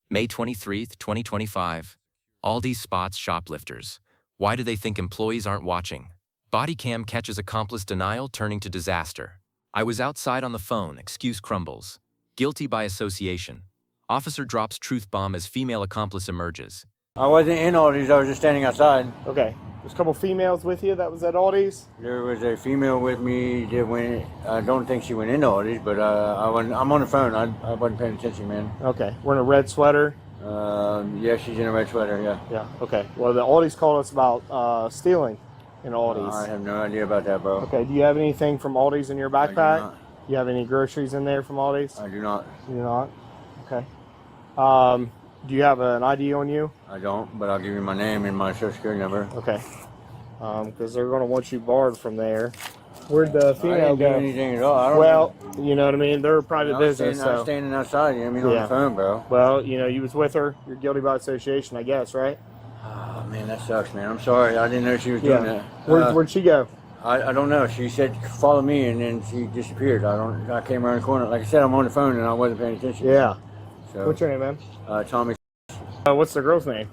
May 23th, 2025. Aldi spots shoplifters. Why do they think employees aren't watching? Bodycam catches accomplice denial turning to disaster. I was outside on the phone, excuse crumbles. Guilty by association. Officer drops truth bomb as female accomplice emerges. I wasn't in Aldi's, I was just standing outside. Okay. There's a couple females with you that was at Aldi's? There was a female with me that went, I don't think she went into Aldi's, but I'm on the phone. I wasn't paying attention, man. Okay. Wearing a red sweater? Yeah, she's in a red sweater, yeah. Yeah, okay. Well, the Aldi's called us about stealing in Aldi's. I have no idea about that, bro. Okay, do you have anything from Aldi's in your backpack? I do not. You have any groceries in there from Aldi's? I do not. You do not? Okay. Do you have an ID on you? I don't, but I'll give you my name and my social security number. Okay. Because they're going to want you barred from there. Where'd the I female didn't do go? anything at all. I don't Well, know. you know what I mean? They're a private business. I was standing outside, you know what I mean, on the phone, bro. Well, you know, you was with her. You're guilty by association, I guess, right? Oh, man, that sucks, man. I'm sorry. I didn't know she was doing that. Where'd she go? I don't know. She said, follow me, and then she disappeared. I came around the corner. Like I said, I'm on the phone, and I wasn't paying attention. Yeah. So, What's your name, man? Tommy. What's the girl's name?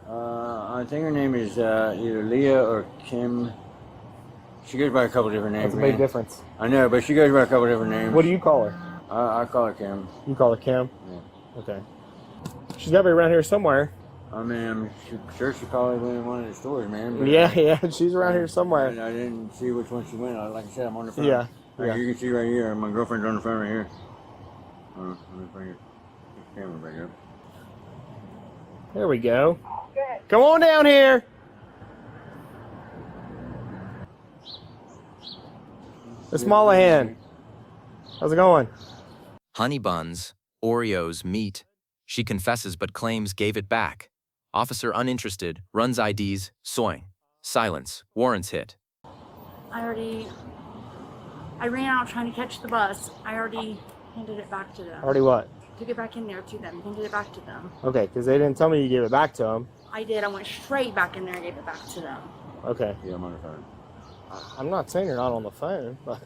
I think her name is either Leah or Kim. She goes by a couple different names. That's a big difference. I know, but she goes by a couple different names. What do you call her? I call her Kim. You call her Kim? Yeah. Okay. She's got to be around here somewhere. I mean, I'm sure she probably went in one of the stores, man. But Yeah, she's around here somewhere. I didn't see which one she went. Like I said, I'm on the phone. Yeah. Like, you can see right here. My girlfriend's on the phone right here. Let me bring the camera back up. There we go. Come on down here. It's Mollahan. How's it going? Honey buns, Oreos, meat. She confesses but claims gave it back. Officer uninterested, runs IDs, soing. Silence, warrants hit. I ran out trying to catch the bus. I already handed it back to them. Already what? Took it back in there to them. Handed it back to them. Okay, because they didn't tell me you gave it back to them. I did. I went straight back in there and gave it back to them. Okay. Yeah, I'm on the phone. I'm not saying you're not on the phone, but...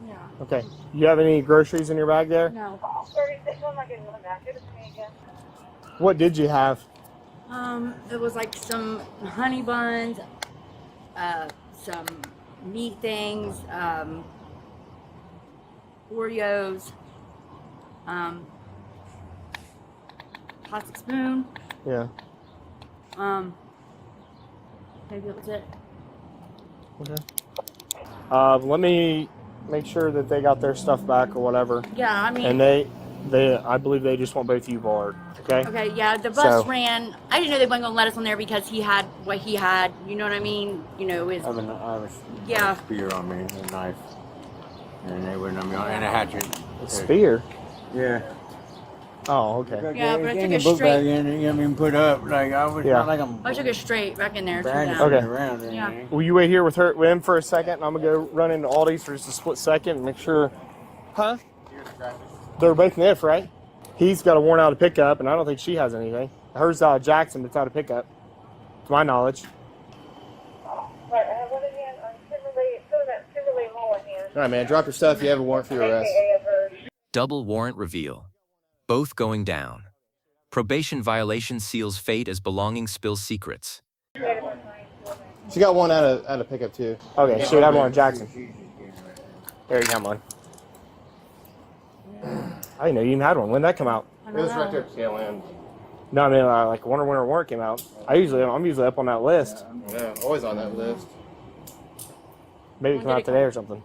Yeah. Okay. You have any groceries in your bag there? No. What did you have? There was like some honey buns, some meat things, Oreos, plastic spoon. Yeah. Maybe that was it. Okay. Let me make sure that they got their stuff back or whatever. Yeah, I mean. And I believe they just want both of you barred. Okay. Okay. Yeah, the bus ran. I didn't know they weren't gonna let us on there because he had what he had. You know what I mean? You know, his. I have a Yeah. spear on me, a knife, and they wouldn't have me on, and a hatchet. A spear? Yeah. Oh, okay. Yeah, but I took the it book straight. bag in, you know what I mean, put up like I was not like I'm. I took it straight back in there to brandishing them. Okay. it around or Yeah. anything. Will you wait here with him for a second? And I'm gonna go run into Aldi's for just a split second and make sure. Huh? They're both in if, right? He's got a warrant out of pickup, and I don't think she has anything. Hers out of Jackson, but it's out of pickup, to my knowledge. Right, I have one in hand on Timberlake Mollahan. All right, man. Drop your stuff. You have a warrant for your arrest. Double warrant reveal. Both going down. Probation violation seals fate as belonging spills secrets. She got one out of pickup too. Okay, she would have one on Jackson. There you go, one. I didn't know you even had one. When did that come out? It was right there at the tail end. No, I mean, I wonder when her warrant came out. I'm usually up on that list. Yeah, always on that list. Maybe it come out today or something.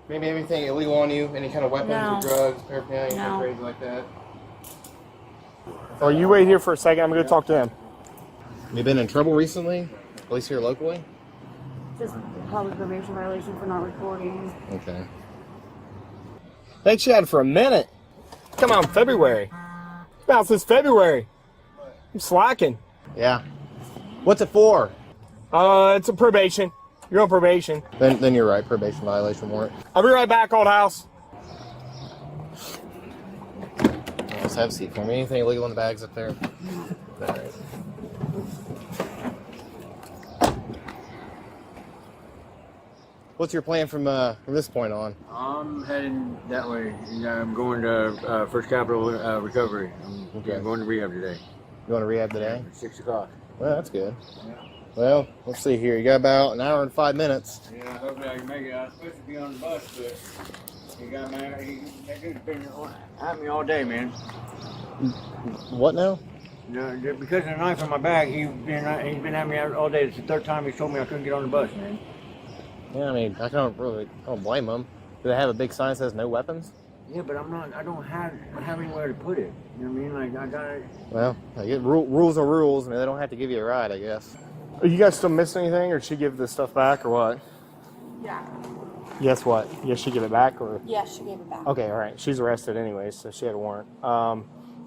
Maybe anything illegal on you, any kind of weapons No. or drugs, paraphernalia, No. anything crazy like that. Or you wait here for a second. I'm going to go talk to him. You been in trouble recently? At least here locally? Just public probation violation for not recording. Okay. Thanks, you had it for a minute. Come on, February. It's been out since February. I'm slacking. Yeah. What's it for? It's a probation. You're on probation. Then you're right, probation violation warrant. I'll be right back, old house. Let's have a seat for me. Anything illegal in the bags up there? All right. What's your plan from this point on? I'm heading that way. I'm going to First Capital Recovery. I'm going to rehab today. You going to rehab today? 6 o'clock. Well, that's good. Yeah. Well, let's see here. You got about an hour and 5 minutes. Yeah, hopefully I can make it. I was supposed to be on the bus, but he got mad. That dude's been at me all day, man. What now? No, because of the knife in my bag, he's been at me all day. It's the third time he's told me I couldn't get on the bus, man. Yeah, I mean, I don't blame them. Do they have a big sign that says no weapons? Yeah, but I don't have anywhere to put it. You know what I mean? Like, I gotta... Well, I get rules are rules. I mean, they don't have to give you a ride, I guess. Are you guys still missing anything, or did she give the stuff back, or what? Yeah. Yes, what? Yes, she give it back, or? Yeah, she gave it back. Okay, all right. She's arrested anyway, so she had a warrant.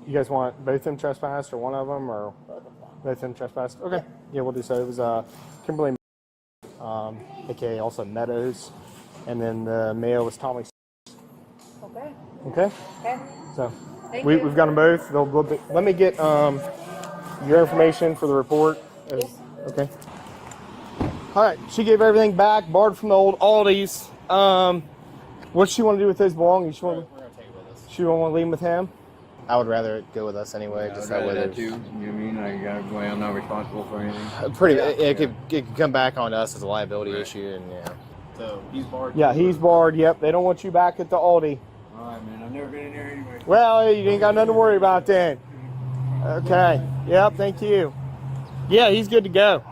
You guys want both of them trespassed, or one of them, or both of them trespassed? Okay. Yeah, we'll do so. It was Kimberly, aka also Meadows, and then the male was Tommy. Okay. Okay. Okay. So Thank you. we've got them both. Let me get your information for the report. Yes. Okay. All right. She gave everything back, borrowed from the old Aldi's. What's she want to do with those belongings? We're going to take it with us. She won't leave them with him. I would rather it go with us anyway. Just that way that too. You know what I mean? Like, way I'm not responsible for anything. it could come back on us as a liability issue, and yeah. So he's barred. Yeah, he's barred. Yep. They don't want you back at the Aldi. All right, man. I've never been in there anyway. Well, you ain't got nothing to worry about then. Okay. Yep. Thank you. Yeah, he's good to go.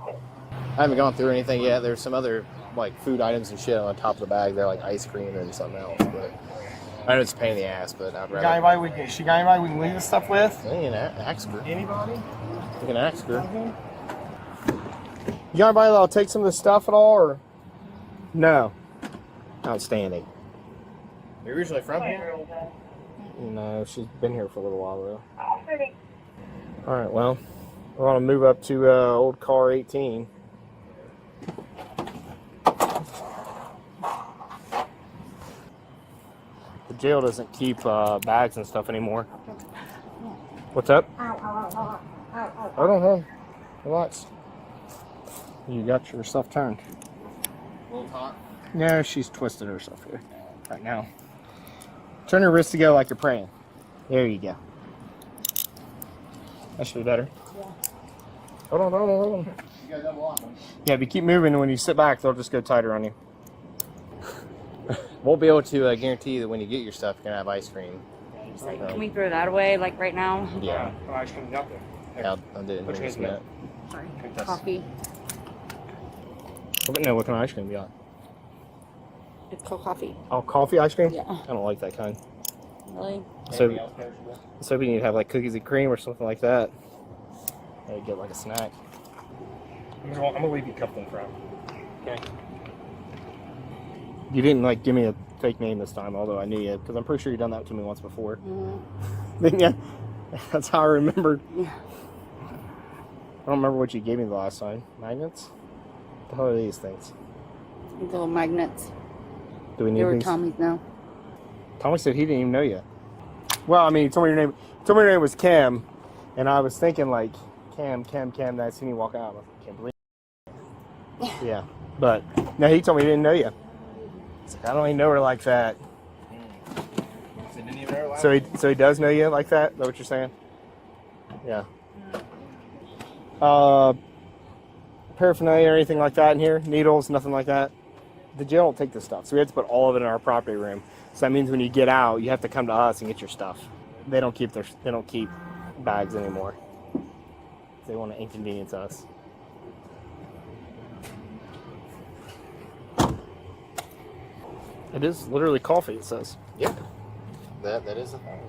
I haven't gone through anything yet. There's some other like food items and shit on the top of the bag. They're like ice cream and something else. But I know it's a pain in the ass, but I'd rather. She got anybody we can leave this stuff with? You can ask her. Anybody? You can ask her. You got anybody that'll take some of this stuff at all, or no? Outstanding. Are you originally from here? No, she's been here for a little while though. All right. Well, we're gonna move up to old car 18. The jail doesn't keep bags and stuff anymore. What's up? I don't know. Relax. You got your stuff turned. A little hot. No, she's twisted herself here right now. Turn your wrist to go like you're praying. There you go. That should be better. Yeah. Hold on. You got double lock them. Yeah, if you keep moving, and when you sit back, they'll just go tighter on you. Won't be able to guarantee you that when you get your stuff, you're gonna have ice cream. He's like, can we throw that away, like right now? Yeah. I should have got there. I didn't Which hear this one's minute. Sorry. That's- Coffee. No, what kind of ice cream you got? It's called coffee. Oh, coffee ice cream? Yeah. I don't like that kind. Really? So, I was hoping you'd have like cookies and cream or something like that. Maybe get like a snack. I'm gonna leave you a couple in front. Okay. You didn't like give me a fake name this time, although I knew you, because I'm pretty sure you've done that to me once before. Didn't you? That's how I remembered. Yeah. I don't remember what you gave me the last time. Magnets? What the hell are these things? Little magnets. Do we need They were these? Tommy's now. Tommy said he didn't even know you. Well, I mean, he told me your name. He told me your name was Kim, and I was thinking like Cam. That I seen you walk out. I can't believe it. Yeah, but no, he told me he didn't know you. He's like, I don't even know her like that. So he does know you like that? Is that what you're saying? Yeah. Paraphernalia or anything like that in here? Needles, nothing like that? The jail don't take this stuff, so we have to put all of it in our property room. So that means when you get out, you have to come to us and get your stuff. They don't keep bags anymore. They want to inconvenience us. It is literally coffee, it says. Yeah. That is a thing.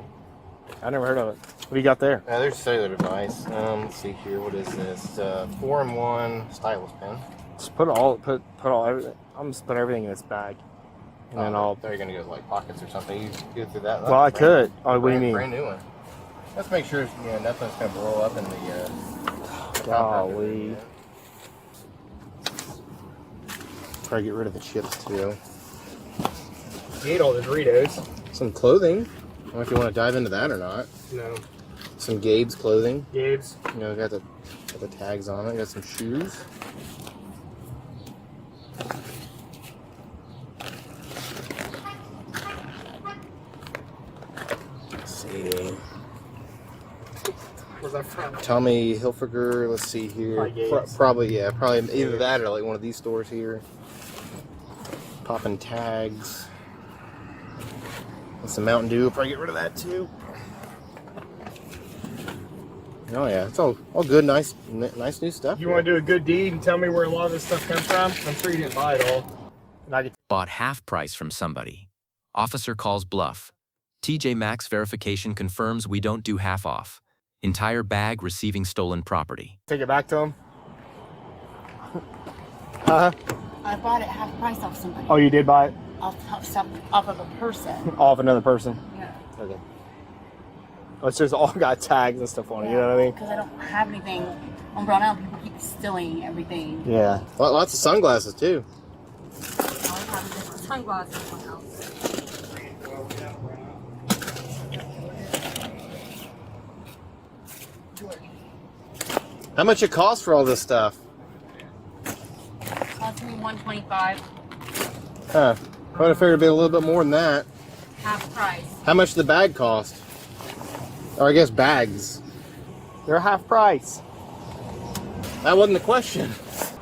I never heard of it. What do you got there? There's a cellular device. Let's see here. What is this? 4-in-1 stylus pen. Just put everything. I'm just put everything in this bag, and then I'll. They're gonna go like pockets or something. You go through that. Well, I could. Oh, what do you mean? Brand new one. Let's make sure nothing's gonna blow up in the. Golly. Try to get rid of the chips too. You ate all the Doritos. Some clothing. I don't know if you want to dive into that or not. No. Some Gabe's clothing. Gabe's. Got the tags on it. Got some shoes. was that from? Tommy Hilfiger. Let's see here. Probably either that or like one of these stores here. Popping tags. And some Mountain Dew. Probably get rid of that too. Oh yeah, it's all good, nice new stuff. You want to do a good deed and tell me where a lot of this stuff comes from? I'm sure you didn't buy it all. And I get Bought half price from somebody. Officer calls bluff. TJ Maxx verification confirms we don't do half off. Entire bag receiving stolen property. take it back to him. Huh? I bought it half price off somebody. Oh, you did buy it Off of a person. off another person. Yeah. Okay. Oh, it's just all got tags and stuff on it. You know what I mean? Because I don't have anything on Brown Island. People keep stealing everything. Yeah. Lots of sunglasses too. I have just sunglasses in my house. How much it cost for all this stuff? Cost me $125, Huh. I would have figured it'd be a little bit more than that. half price. How much did the bag cost? Or I guess bags. They're half price. That wasn't the question.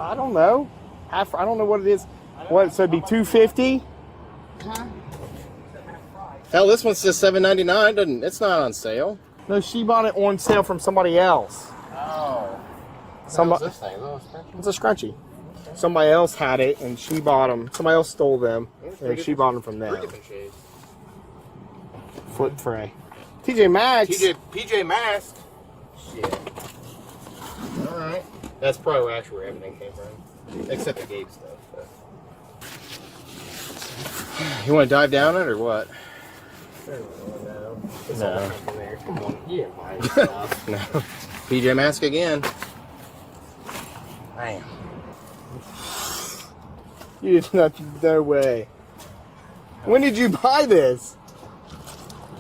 I don't know. I don't know what it is. What? So it'd be $250. Huh? Hell, this one says $7.99. Doesn't? It's not on sale. No, she bought it on sale from somebody else. Oh. Somebody. What's this thing? Oh, It's a scrunchie. Somebody else had it and she bought them. Somebody else stole them and she bought them from them. shades. Flip tray. TJ Maxx. PJ Maxx. Shit. All right. That's probably actually where everything came from, except the Gabe stuff. But. You want to dive down it or what? No. Come on, you didn't buy this stuff. No. PJ Maxx again. Damn. You did not. No way. When did you buy this?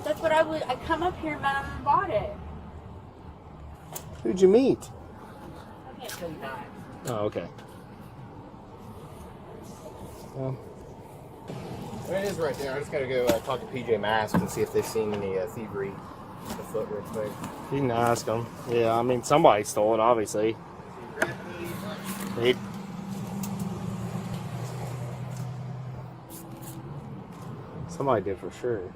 That's what I come up here and bought it. Who'd you meet? I can't tell you that. Oh, okay. Well, It is right there. I just gotta go talk to PJ Maxx and see if they've seen any thievery afoot real quick. you can ask them. Yeah, I mean, somebody stole it, obviously. Somebody did for sure.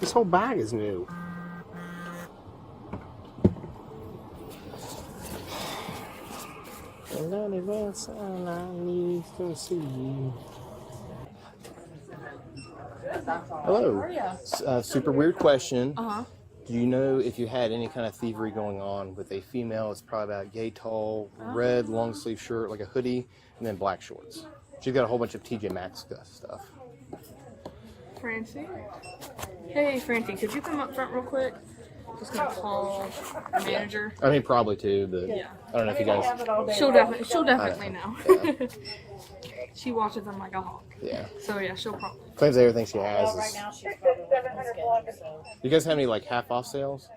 This whole bag is new. And then events and I need to see you. Hello. Super weird question. Uh-huh. Do you know if you had any kind of thievery going on with a female? It's probably about yay tall, red long sleeve shirt, like a hoodie, and then black shorts. She's got a whole bunch of TJ Maxx stuff. Francie? Hey, Francie, could you come up front real quick? Just gonna call the manager. I mean, probably too, but Yeah. I don't know if you guys. She'll definitely know. Yeah. She watches them like a hawk. Yeah. So yeah, she'll probably. Claims everything she has Right is. now she's probably on the schedule, so. You guys have any like half off sales?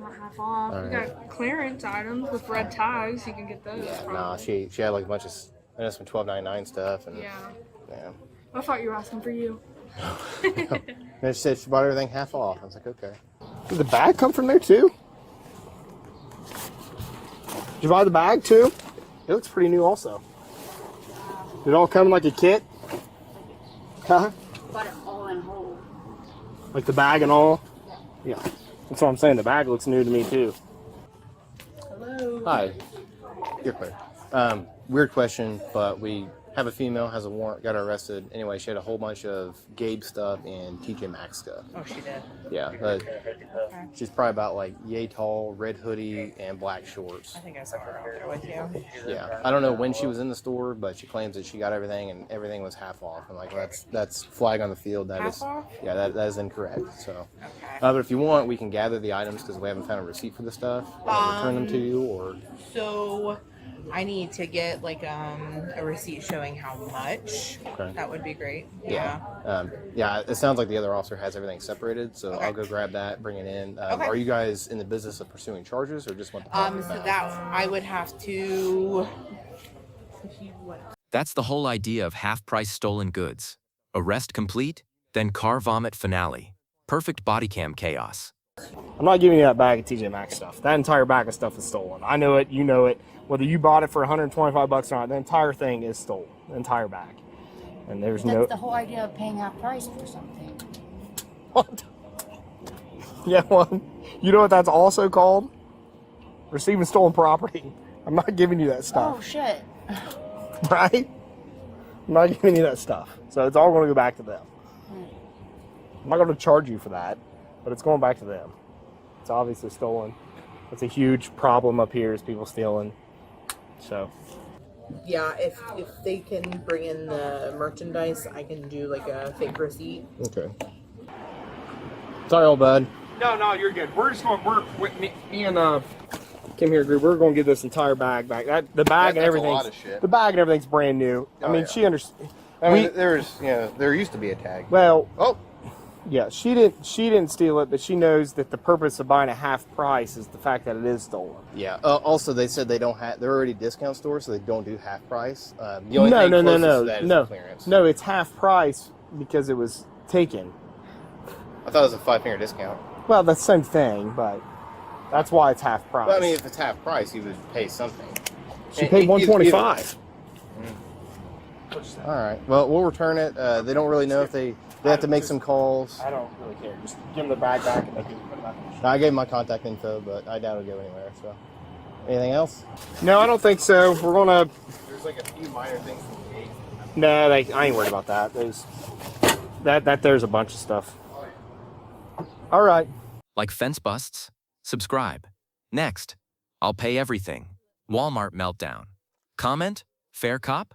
Not half off. We Alright. got clearance items with red tags. You can get those. Yeah. Nah, probably. she had like a bunch of some $12.99 stuff and Yeah. yeah. I thought you were asking for you. And she said she bought everything half off. I was like, okay. Did the bag come from there too? Did you buy the bag too? It looks pretty new also. Did it all come in like a kit? Huh? Bought it all in whole. Like the bag and all? Yeah. That's what I'm saying. The bag looks new to me too. Hello. Hi. You're clear. Weird question, but we have a female, has a warrant, got her arrested. Anyway, she had a whole bunch of Gabe stuff and TJ Maxx stuff. Oh, she did. Yeah, but she's probably about like yay tall, red hoodie, and black shorts. I think I saw her out there with you. Yeah, I don't know when she was in the store, but she claims that she got everything and everything was half off. I'm like, that's flag on the field. That Half is, off? yeah, that is incorrect. So, Okay. but if you want, we can gather the items because we haven't found a receipt for the stuff. And return them to you, or So I need to get like a receipt showing how much. Okay. That would be great. yeah, it sounds like the other officer has everything separated. So Okay. I'll go grab that, bring it in. Okay. Are you guys in the business of pursuing charges, or just want the So that I would have to. That's the whole idea of half-price stolen goods. Arrest complete, then car vomit finale. Perfect body cam chaos. I'm not giving you that bag of TJ Maxx stuff. That entire bag of stuff is stolen. I know it. You know it. Whether you bought it for 125 bucks or not, the entire thing is stolen. The entire bag. And there's That's no. the whole idea of paying half price for something. What? Yeah, well, you know what that's also called? Receiving stolen property. I'm not giving you that stuff. Oh shit. Right? I'm not giving you that stuff. So it's all going to go back to them. I'm not going to charge you for that, but it's going back to them. It's obviously stolen. It's a huge problem up here is people stealing. So. Yeah, if they can bring in the merchandise, I can do like a fake receipt. Okay. Sorry, old bud. No, you're good. We're just going. Me and Kim here group. We're going to get this entire bag back. The bag and everything. That's a lot of shit. The bag and everything's brand new. I mean, yeah. she understands. I mean, there used to be a tag. Well. Oh. Yeah, she didn't steal it, but she knows that the purpose of buying a half price is the fact that it is stolen. Yeah. Also, they said they don't have. They're already discount stores, so they don't do half price. The only No, thing no, no, closest no, to that is no, clearance. no. It's half price because it was taken. I thought it was a 5-finger discount. Well, that's the same thing, but that's why it's half price. But I mean, if it's half price, you would pay something. She paid $125. All right. Well, we'll return it. They don't really know if they have to make some calls. I don't really care. Just give them the bag back and they can put it back in the I gave them my contact info, but I doubt it'll go anywhere. So, anything else? No, I don't think so. We're gonna. There's like a few minor things. No, I ain't worried about that. There's a bunch of stuff. All right. Like fence busts? Subscribe. Next, I'll pay everything. Walmart meltdown. Comment? Fair cop?